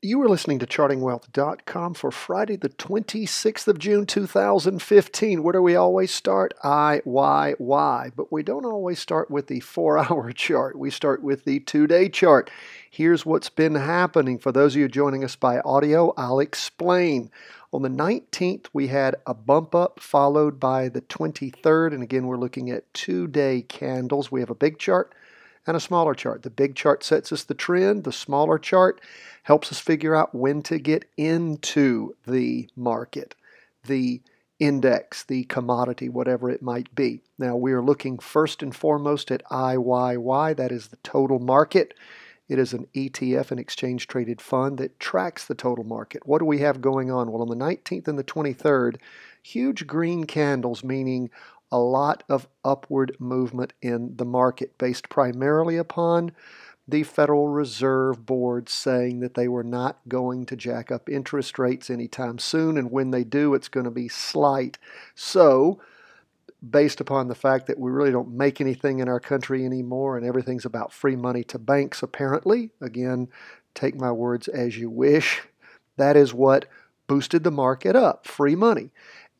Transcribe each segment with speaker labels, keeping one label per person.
Speaker 1: You are listening to ChartingWealth.com for Friday, the 26th of June, 2015. Where do we always start? IYY. But we don't always start with the 4-hour chart. We start with the 2-day chart. Here's what's been happening. For those of you joining us by audio, I'll explain. On the 19th, we had a bump up followed by the 23rd. And again, we're looking at 2-day candles. We have a big chart and a smaller chart. The big chart sets us the trend. The smaller chart helps us figure out when to get into the market, the index, the commodity, whatever it might be. Now, we are looking first and foremost at IYY. That is the total market. It is an ETF, an exchange-traded fund that tracks the total market. What do we have going on? Well, on the 19th and the 23rd, huge green candles, meaning a lot of upward movement in the market based primarily upon the Federal Reserve Board saying that they were not going to jack up interest rates anytime soon, and when they do, it's going to be slight. So, based upon the fact that we really don't make anything in our country anymore and everything's about free money to banks apparently, again, take my words as you wish, that is what boosted the market up, free money.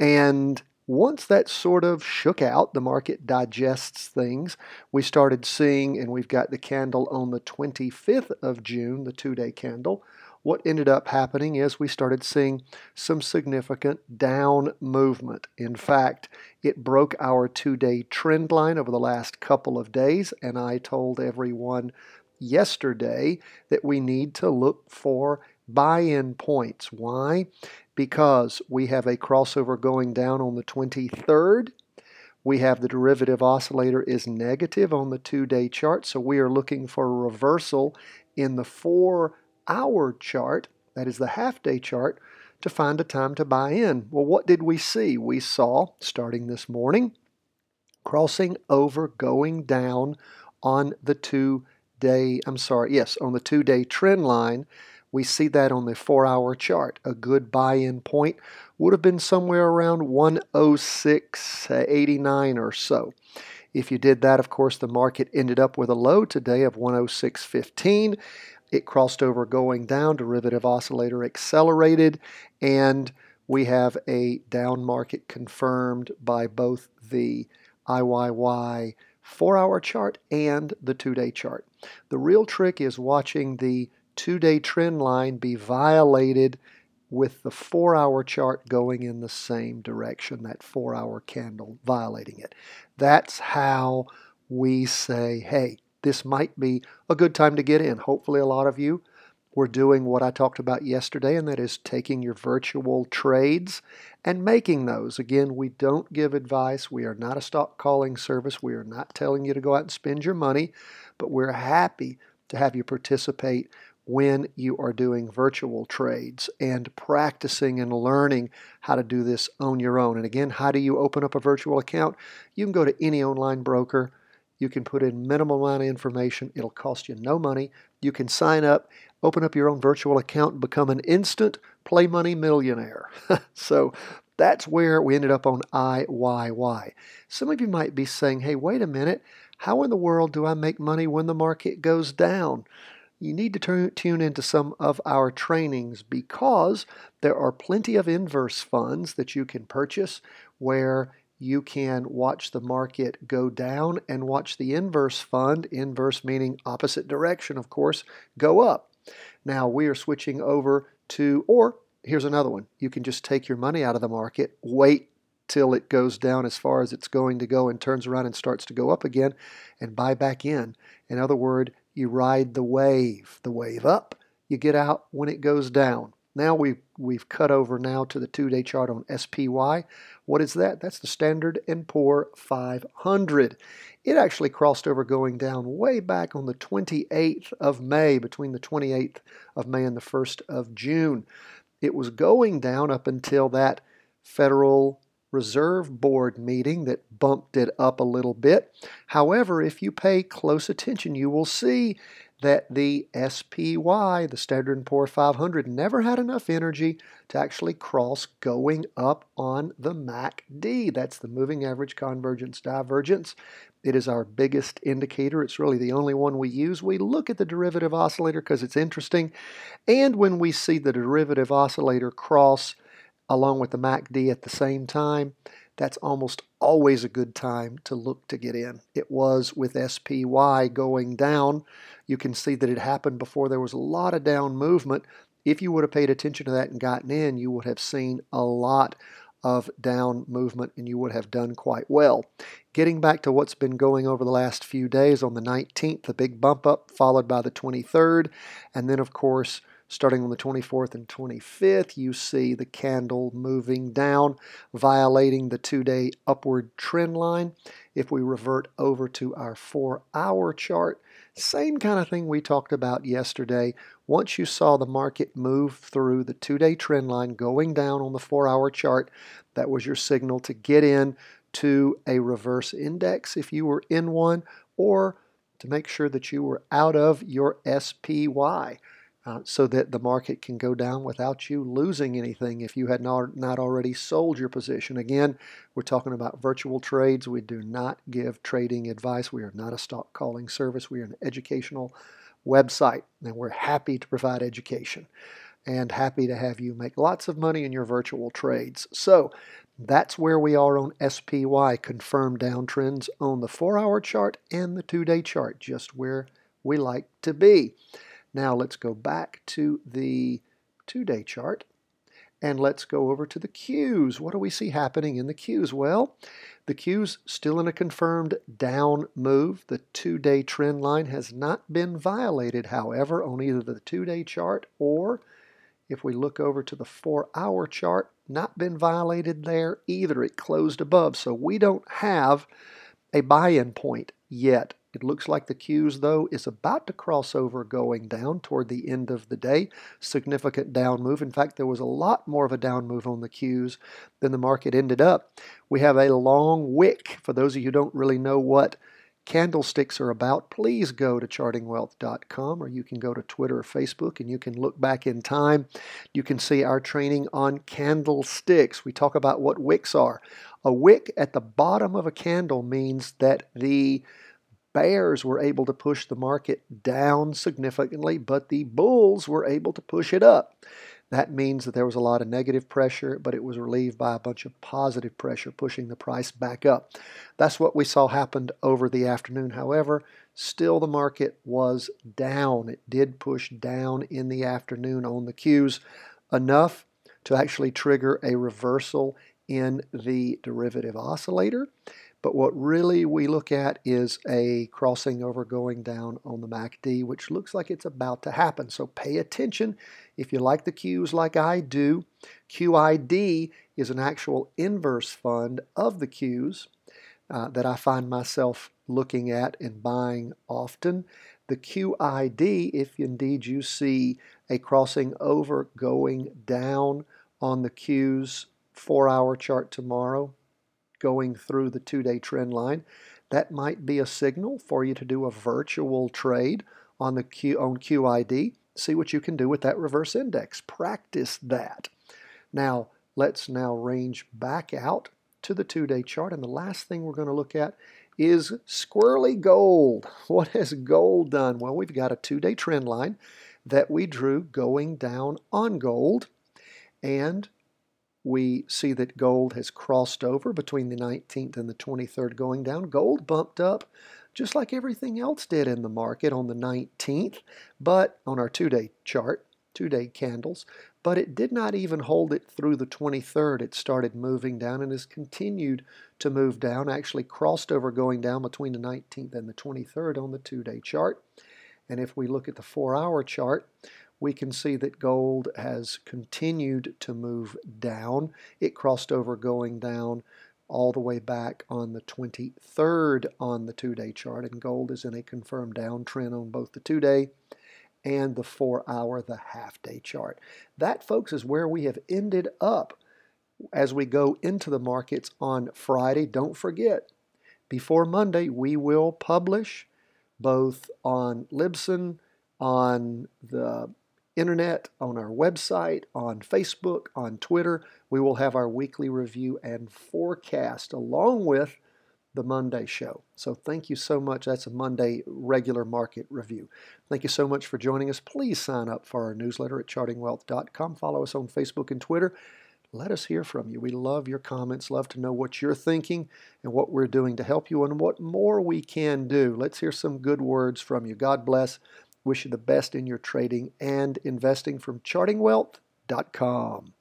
Speaker 1: And once that sort of shook out, the market digests things, we started seeing, and we've got the candle on the 25th of June, the 2-day candle. What ended up happening is we started seeing some significant down movement. In fact, it broke our 2-day trend line over the last couple of days, and I told everyone yesterday that we need to look for buy-in points. Why? Because we have a crossover going down on the 23rd. We have the derivative oscillator is negative on the 2-day chart, so we are looking for a reversal in the 4-hour chart, that is the half-day chart, to find a time to buy in. Well, what did we see? We saw, starting this morning, crossing over, going down on the 2-day, on the 2-day trend line. We see that on the 4-hour chart. A good buy-in point would have been somewhere around 106.89 or so. If you did that, of course, the market ended up with a low today of 106.15. It crossed over going down, derivative oscillator accelerated, and we have a down market confirmed by both the IYY 4-hour chart and the 2-day chart. The real trick is watching the 2-day trend line be violated with the 4-hour chart going in the same direction, that 4-hour candle violating it. That's how we say, hey, this might be a good time to get in. Hopefully a lot of you were doing what I talked about yesterday, and that is taking your virtual trades and making those. Again, we don't give advice. We are not a stock calling service. We are not telling you to go out and spend your money, but we're happy to have you participate when you are doing virtual trades and practicing and learning how to do this on your own. And again, how do you open up a virtual account? You can go to any online broker. You can put in minimal amount of information. It'll cost you no money. You can sign up, open up your own virtual account, and become an instant play money millionaire. So that's where we ended up on IYY. Some of you might be saying, hey, wait a minute. How in the world do I make money when the market goes down? You need to tune into some of our trainings because there are plenty of inverse funds that you can purchase where you can watch the market go down and watch the inverse fund, inverse meaning opposite direction, of course, go up. Now we are switching over to, or here's another one. You can just take your money out of the market, wait till it goes down as far as it's going to go and turns around and starts to go up again and buy back in. In other words, you ride the wave up, you get out when it goes down. Now we've cut over now to the 2-day chart on SPY. What is that? That's the Standard & Poor 500. It actually crossed over going down way back on the 28th of May, between the 28th of May and the 1st of June. It was going down up until that Federal Reserve Board meeting that bumped it up a little bit. However, if you pay close attention, you will see that the SPY, the Standard & Poor's 500, never had enough energy to actually cross going up on the MACD. That's the Moving Average Convergence Divergence. It is our biggest indicator. It's really the only one we use. We look at the derivative oscillator because it's interesting. And when we see the derivative oscillator cross along with the MACD at the same time, that's almost always a good time to look to get in. It was with SPY going down. You can see that it happened before there was a lot of down movement. If you would have paid attention to that and gotten in, you would have seen a lot of down movement and you would have done quite well. Getting back to what's been going over the last few days, on the 19th, the big bump up followed by the 23rd, and then of course starting on the 24th and 25th, you see the candle moving down, violating the 2-day upward trend line. If we revert over to our 4-hour chart, same kind of thing we talked about yesterday. Once you saw the market move through the 2-day trend line going down on the 4-hour chart, that was your signal to get in to a reverse index if you were in one, or to make sure that you were out of your SPY. So that the market can go down without you losing anything if you had not already sold your position. Again, we're talking about virtual trades. We do not give trading advice. We are not a stock calling service. We are an educational website, and we're happy to provide education and happy to have you make lots of money in your virtual trades. So that's where we are on SPY, confirmed downtrends on the 4-hour chart and the 2-day chart, just where we like to be. Now let's go back to the 2-day chart and let's go over to the Qs. What do we see happening in the Qs? Well, the Qs still in a confirmed down move. The 2-day trend line has not been violated, however, on either the 2-day chart or, if we look over to the 4-hour chart, not been violated there either. It closed above, so we don't have a buy-in point yet. It looks like the Qs, though, is about to cross over going down toward the end of the day. Significant down move. In fact, there was a lot more of a down move on the Qs than the market ended up. We have a long wick. For those of you who don't really know what candlesticks are about, please go to chartingwealth.com, or you can go to Twitter or Facebook and you can look back in time. You can see our training on candlesticks. We talk about what wicks are. A wick at the bottom of a candle means that the bears were able to push the market down significantly, but the bulls were able to push it up. That means that there was a lot of negative pressure, but it was relieved by a bunch of positive pressure, pushing the price back up. That's what we saw happened over the afternoon. However, still the market was down. It did push down in the afternoon on the Qs, enough to actually trigger a reversal in the derivative oscillator. But what really we look at is a crossing over going down on the MACD, which looks like it's about to happen. So pay attention. If you like the Qs like I do, QID is an actual inverse fund of the Qs that I find myself looking at and buying often. The QID, if indeed you see a crossing over going down on the Qs 4-hour chart tomorrow, going through the 2-day trend line, that might be a signal for you to do a virtual trade on QID. See what you can do with that reverse index. Practice that. Now, let's range back out to the 2-day chart, and the last thing we're going to look at is squirrely gold. What has gold done? Well, we've got a 2-day trend line that we drew going down on gold, and we see that gold has crossed over between the 19th and the 23rd going down. Gold bumped up just like everything else did in the market on the 19th, but on our 2-day chart, 2-day candles, but it did not even hold it through the 23rd. It started moving down and has continued to move down, actually crossed over going down between the 19th and the 23rd on the 2-day chart. And if we look at the 4-hour chart, we can see that gold has continued to move down. It crossed over going down all the way back on the 23rd on the 2-day chart, and gold is in a confirmed downtrend on both the 2-day and the 4-hour, the half-day chart. That, folks, is where we have ended up as we go into the markets on Friday. Don't forget, before Monday, we will publish both on Libsyn, on the internet, on our website, on Facebook, on Twitter. We will have our weekly review and forecast along with the Monday show. So thank you so much. That's a Monday regular market review. Thank you so much for joining us. Please sign up for our newsletter at chartingwealth.com. Follow us on Facebook and Twitter. Let us hear from you. We love your comments, love to know what you're thinking and what we're doing to help you and what more we can do. Let's hear some good words from you. God bless. Wish you the best in your trading and investing from chartingwealth.com.